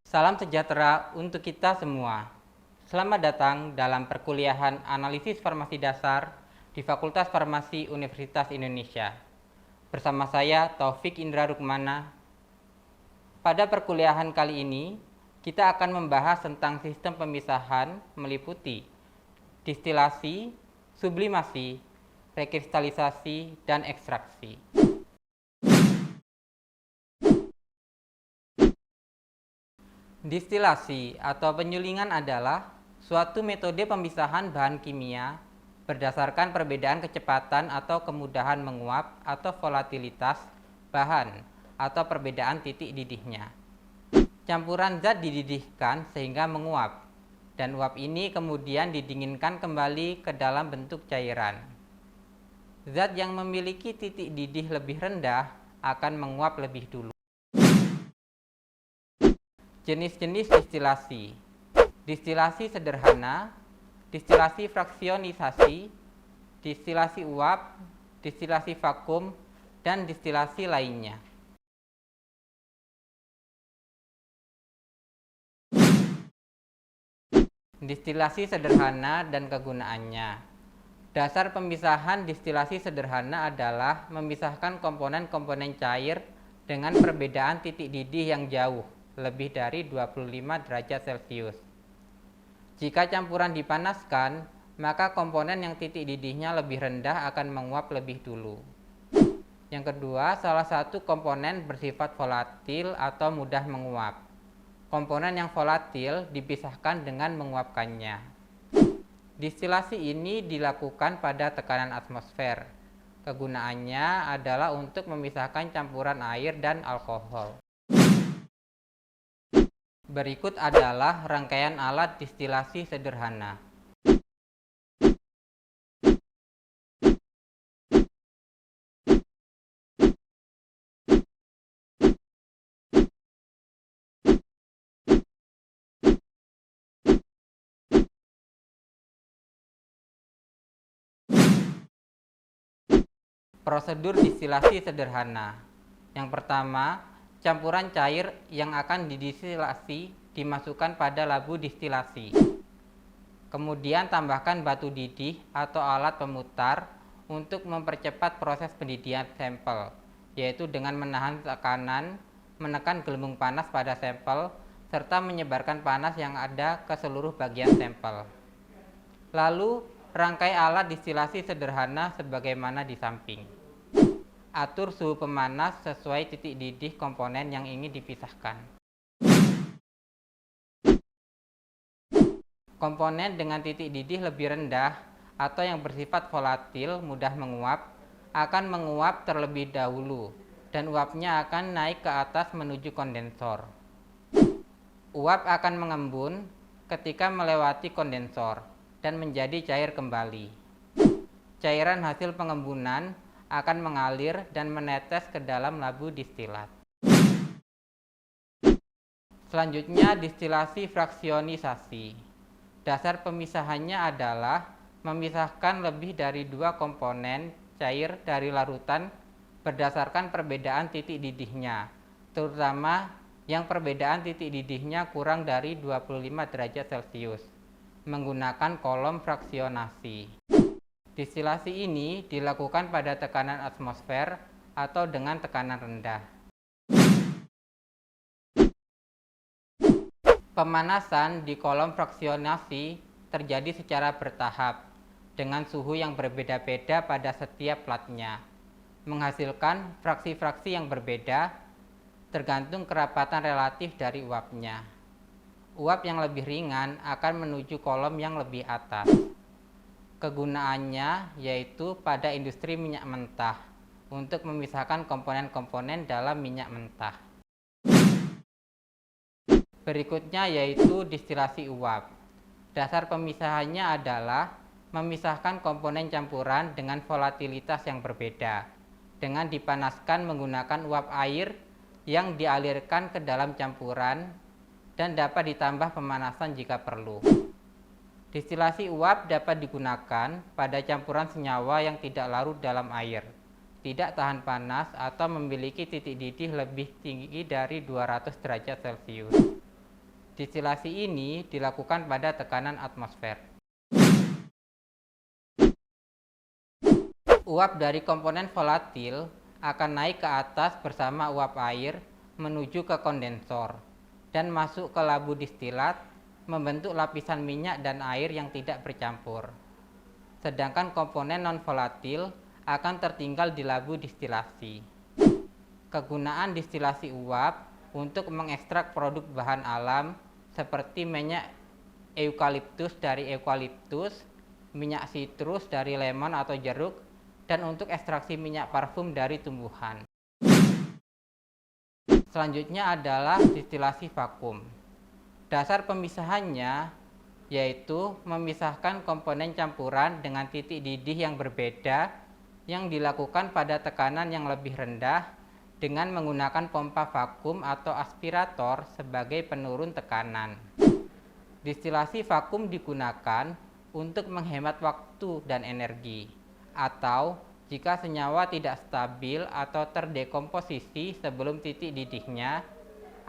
Salam sejahtera untuk kita semua. Selamat datang dalam perkuliahan Analisis Farmasi Dasar di Fakultas Farmasi Universitas Indonesia. Bersama saya Taufik Indra Rukmana. Pada perkuliahan kali ini, kita akan membahas tentang sistem pemisahan meliputi distilasi, sublimasi, rekristalisasi, dan ekstraksi. Distilasi atau penyulingan adalah suatu metode pemisahan bahan kimia berdasarkan perbedaan kecepatan atau kemudahan menguap atau volatilitas bahan atau perbedaan titik didihnya. Campuran zat dididihkan sehingga menguap, dan uap ini kemudian didinginkan kembali ke dalam bentuk cairan. Zat yang memiliki titik didih lebih rendah akan menguap lebih dulu. Jenis-jenis distilasi. Distilasi sederhana, distilasi fraksionisasi, distilasi uap, distilasi vakum, dan distilasi lainnya. Distilasi sederhana dan kegunaannya. Dasar pemisahan distilasi sederhana adalah memisahkan komponen-komponen cair dengan perbedaan titik didih yang jauh, lebih dari 25 derajat Celcius. Jika campuran dipanaskan, maka komponen yang titik didihnya lebih rendah akan menguap lebih dulu. Yang kedua, salah satu komponen bersifat volatil atau mudah menguap. Komponen yang volatil dipisahkan dengan menguapkannya. Distilasi ini dilakukan pada tekanan atmosfer. Kegunaannya adalah untuk memisahkan campuran air dan alkohol. Berikut adalah rangkaian alat distilasi sederhana. Prosedur distilasi sederhana. Yang pertama, campuran cair yang akan didistilasi dimasukkan pada labu distilasi. Kemudian tambahkan batu didih atau alat pemutar untuk mempercepat proses pendidihan sampel, yaitu dengan menahan tekanan, menekan gelembung panas pada sampel, serta menyebarkan panas yang ada ke seluruh bagian sampel. Lalu, rangkai alat distilasi sederhana sebagaimana di samping. Atur suhu pemanas sesuai titik didih komponen yang ingin dipisahkan. Komponen dengan titik didih lebih rendah atau yang bersifat volatil mudah menguap akan menguap terlebih dahulu, dan uapnya akan naik ke atas menuju kondensor. Uap akan mengembun ketika melewati kondensor dan menjadi cair kembali. Cairan hasil pengembunan akan mengalir dan menetes ke dalam labu distilat. Selanjutnya, distilasi fraksionisasi. Dasar pemisahannya adalah memisahkan lebih dari dua komponen cair dari larutan berdasarkan perbedaan titik didihnya, terutama yang perbedaan titik didihnya kurang dari 25 derajat Celcius, menggunakan kolom fraksionasi. Distilasi ini dilakukan pada tekanan atmosfer atau dengan tekanan rendah. Pemanasan di kolom fraksionasi terjadi secara bertahap dengan suhu yang berbeda-beda pada setiap platnya, menghasilkan fraksi-fraksi yang berbeda tergantung kerapatan relatif dari uapnya. Uap yang lebih ringan akan menuju kolom yang lebih atas. Kegunaannya yaitu pada industri minyak mentah untuk memisahkan komponen-komponen dalam minyak mentah. Berikutnya yaitu distilasi uap. Dasar pemisahannya adalah memisahkan komponen campuran dengan volatilitas yang berbeda dengan dipanaskan menggunakan uap air yang dialirkan ke dalam campuran dan dapat ditambah pemanasan jika perlu. Distilasi uap dapat digunakan pada campuran senyawa yang tidak larut dalam air, tidak tahan panas, atau memiliki titik didih lebih tinggi dari 200 derajat Celcius. Distilasi ini dilakukan pada tekanan atmosfer. Uap dari komponen volatil akan naik ke atas bersama uap air menuju ke kondensor dan masuk ke labu distilat, membentuk lapisan minyak dan air yang tidak bercampur. Sedangkan komponen non-volatil akan tertinggal di labu distilasi. Kegunaan distilasi uap untuk mengekstrak produk bahan alam seperti minyak eukaliptus dari eukaliptus, minyak sitrus dari lemon atau jeruk, dan untuk ekstraksi minyak parfum dari tumbuhan. Selanjutnya adalah distilasi vakum. Dasar pemisahannya yaitu memisahkan komponen campuran dengan titik didih yang berbeda yang dilakukan pada tekanan yang lebih rendah dengan menggunakan pompa vakum atau aspirator sebagai penurun tekanan. Distilasi vakum digunakan untuk menghemat waktu dan energi, atau jika senyawa tidak stabil atau terdekomposisi sebelum titik didihnya,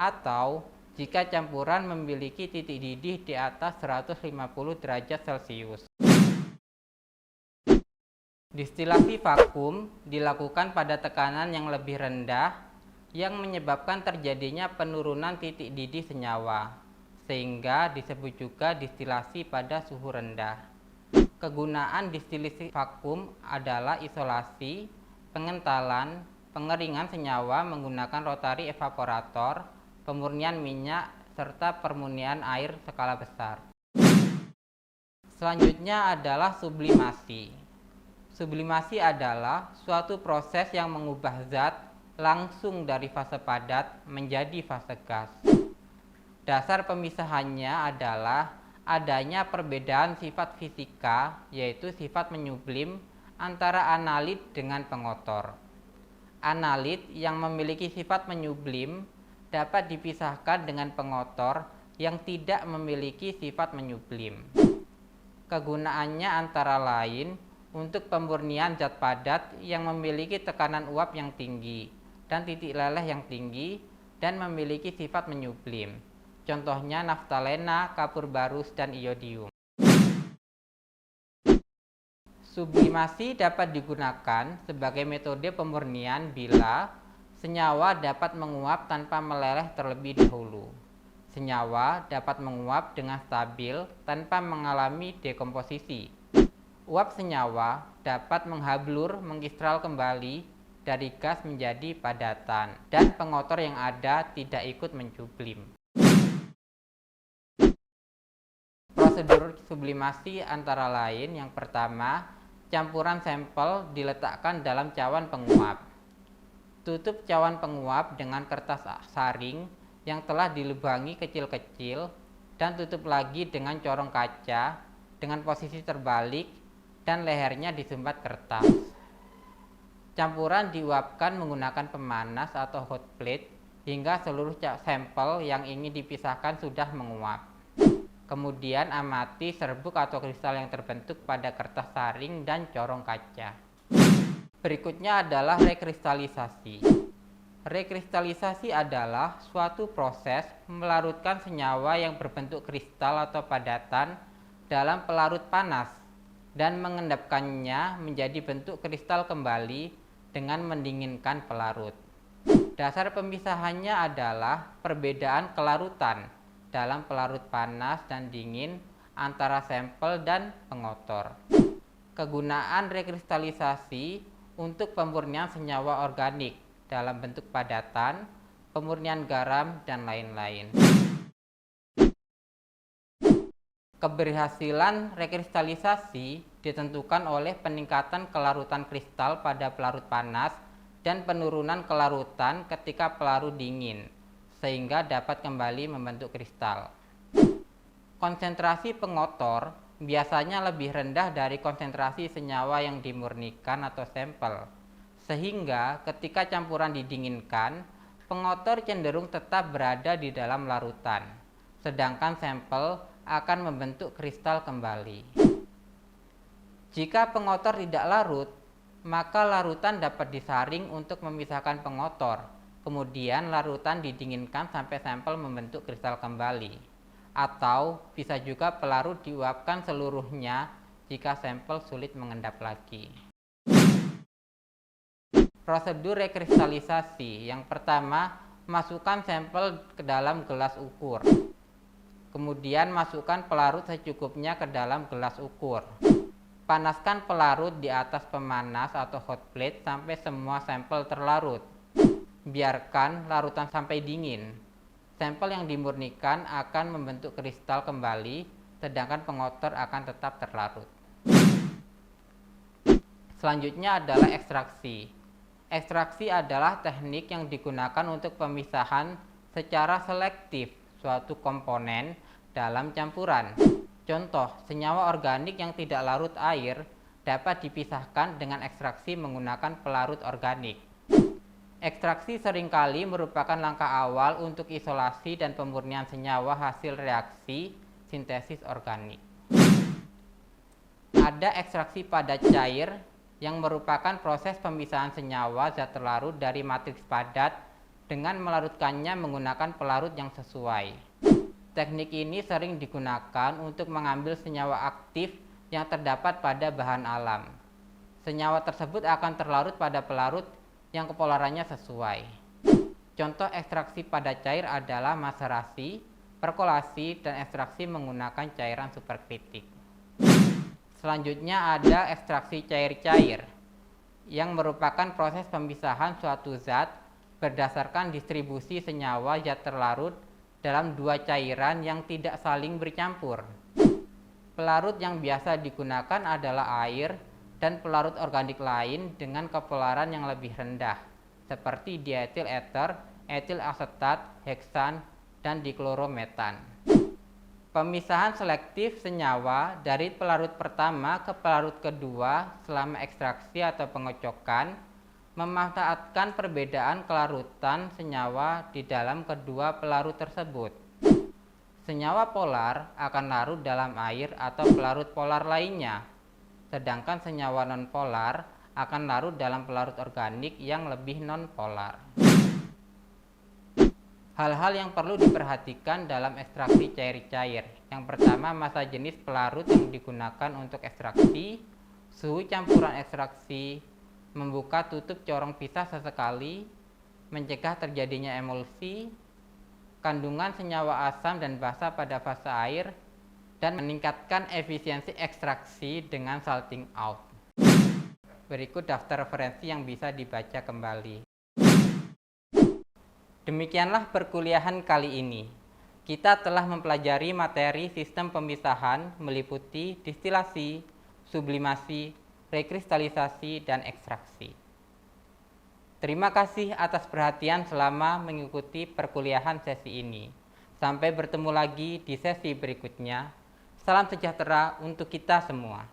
atau jika campuran memiliki titik didih di atas 150 derajat Celcius. Distilasi vakum dilakukan pada tekanan yang lebih rendah yang menyebabkan terjadinya penurunan titik didih senyawa, sehingga disebut juga distilasi pada suhu rendah. Kegunaan distilasi vakum adalah isolasi, pengentalan, pengeringan senyawa menggunakan rotary evaporator, pemurnian minyak, serta permurnian air skala besar. Selanjutnya adalah sublimasi. Sublimasi adalah suatu proses yang mengubah zat langsung dari fase padat menjadi fase gas. Dasar pemisahannya adalah adanya perbedaan sifat fisika, yaitu sifat menyublim antara analit dengan pengotor. Analit yang memiliki sifat menyublim dapat dipisahkan dengan pengotor yang tidak memiliki sifat menyublim. Kegunaannya antara lain untuk pemurnian zat padat yang memiliki tekanan uap yang tinggi dan titik leleh yang tinggi dan memiliki sifat menyublim. Contohnya naftalena, kapur barus, dan iodium. Sublimasi dapat digunakan sebagai metode pemurnian bila senyawa dapat menguap tanpa meleleh terlebih dahulu. Senyawa dapat menguap dengan stabil tanpa mengalami dekomposisi. Uap senyawa dapat menghablur, mengkristal kembali dari gas menjadi padatan, dan pengotor yang ada tidak ikut mencublim. Prosedur sublimasi antara lain, yang pertama, campuran sampel diletakkan dalam cawan penguap. Tutup cawan penguap dengan kertas saring yang telah dilubangi kecil-kecil dan tutup lagi dengan corong kaca dengan posisi terbalik dan lehernya disumbat kertas. Campuran diuapkan menggunakan pemanas atau hot plate hingga seluruh sampel yang ingin dipisahkan sudah menguap. Kemudian amati serbuk atau kristal yang terbentuk pada kertas saring dan corong kaca. Berikutnya adalah rekristalisasi. Rekristalisasi adalah suatu proses melarutkan senyawa yang berbentuk kristal atau padatan dalam pelarut panas dan mengendapkannya menjadi bentuk kristal kembali dengan mendinginkan pelarut. Dasar pemisahannya adalah perbedaan kelarutan dalam pelarut panas dan dingin antara sampel dan pengotor. Kegunaan rekristalisasi untuk pemurnian senyawa organik dalam bentuk padatan, pemurnian garam, dan lain-lain. Keberhasilan rekristalisasi ditentukan oleh peningkatan kelarutan kristal pada pelarut panas dan penurunan kelarutan ketika pelarut dingin, sehingga dapat kembali membentuk kristal. Konsentrasi pengotor biasanya lebih rendah dari konsentrasi senyawa yang dimurnikan atau sampel, sehingga ketika campuran didinginkan, pengotor cenderung tetap berada di dalam larutan, sedangkan sampel akan membentuk kristal kembali. Jika pengotor tidak larut, maka larutan dapat disaring untuk memisahkan pengotor. Kemudian larutan didinginkan sampai sampel membentuk kristal kembali. atau bisa juga pelarut diuapkan seluruhnya jika sampel sulit mengendap lagi. Prosedur rekristalisasi. Yang pertama, masukkan sampel ke dalam gelas ukur. Kemudian masukkan pelarut secukupnya ke dalam gelas ukur. Panaskan pelarut di atas pemanas atau hot plate sampai semua sampel terlarut. Biarkan larutan sampai dingin. Sampel yang dimurnikan akan membentuk kristal kembali, sedangkan pengotor akan tetap terlarut. Selanjutnya adalah ekstraksi. Ekstraksi adalah teknik yang digunakan untuk pemisahan secara selektif suatu komponen dalam campuran. Contoh, senyawa organik yang tidak larut air dapat dipisahkan dengan ekstraksi menggunakan pelarut organik. Ekstraksi seringkali merupakan langkah awal untuk isolasi dan pemurnian senyawa hasil reaksi sintesis organik. Ada ekstraksi padat cair yang merupakan proses pemisahan senyawa zat terlarut dari matriks padat dengan melarutkannya menggunakan pelarut yang sesuai. Teknik ini sering digunakan untuk mengambil senyawa aktif yang terdapat pada bahan alam. Senyawa tersebut akan terlarut pada pelarut yang kepolarannya sesuai. Contoh ekstraksi padat cair adalah maserasi, perkolasi, dan ekstraksi menggunakan cairan superkritik. Selanjutnya ada ekstraksi cair-cair, yang merupakan proses pemisahan suatu zat berdasarkan distribusi senyawa zat terlarut dalam dua cairan yang tidak saling bercampur. Pelarut yang biasa digunakan adalah air dan pelarut organik lain dengan kepolaran yang lebih rendah, seperti dietil ether, etil asetat, heksan, dan diklorometan. Pemisahan selektif senyawa dari pelarut pertama ke pelarut kedua selama ekstraksi atau pengocokan memanfaatkan perbedaan kelarutan senyawa di dalam kedua pelarut tersebut. Senyawa polar akan larut dalam air atau pelarut polar lainnya, sedangkan senyawa nonpolar akan larut dalam pelarut organik yang lebih nonpolar. Hal-hal yang perlu diperhatikan dalam ekstraksi cair-cair. Yang pertama, massa jenis pelarut yang digunakan untuk ekstraksi, suhu campuran ekstraksi, membuka tutup corong pisah sesekali, mencegah terjadinya emulsi, kandungan senyawa asam dan basa pada fase air, dan meningkatkan efisiensi ekstraksi dengan salting out. Berikut daftar referensi yang bisa dibaca kembali. Demikianlah perkuliahan kali ini. Kita telah mempelajari materi sistem pemisahan meliputi distilasi, sublimasi, rekristalisasi, dan ekstraksi. Terima kasih atas perhatian selama mengikuti perkuliahan sesi ini. Sampai bertemu lagi di sesi berikutnya. Salam sejahtera untuk kita semua.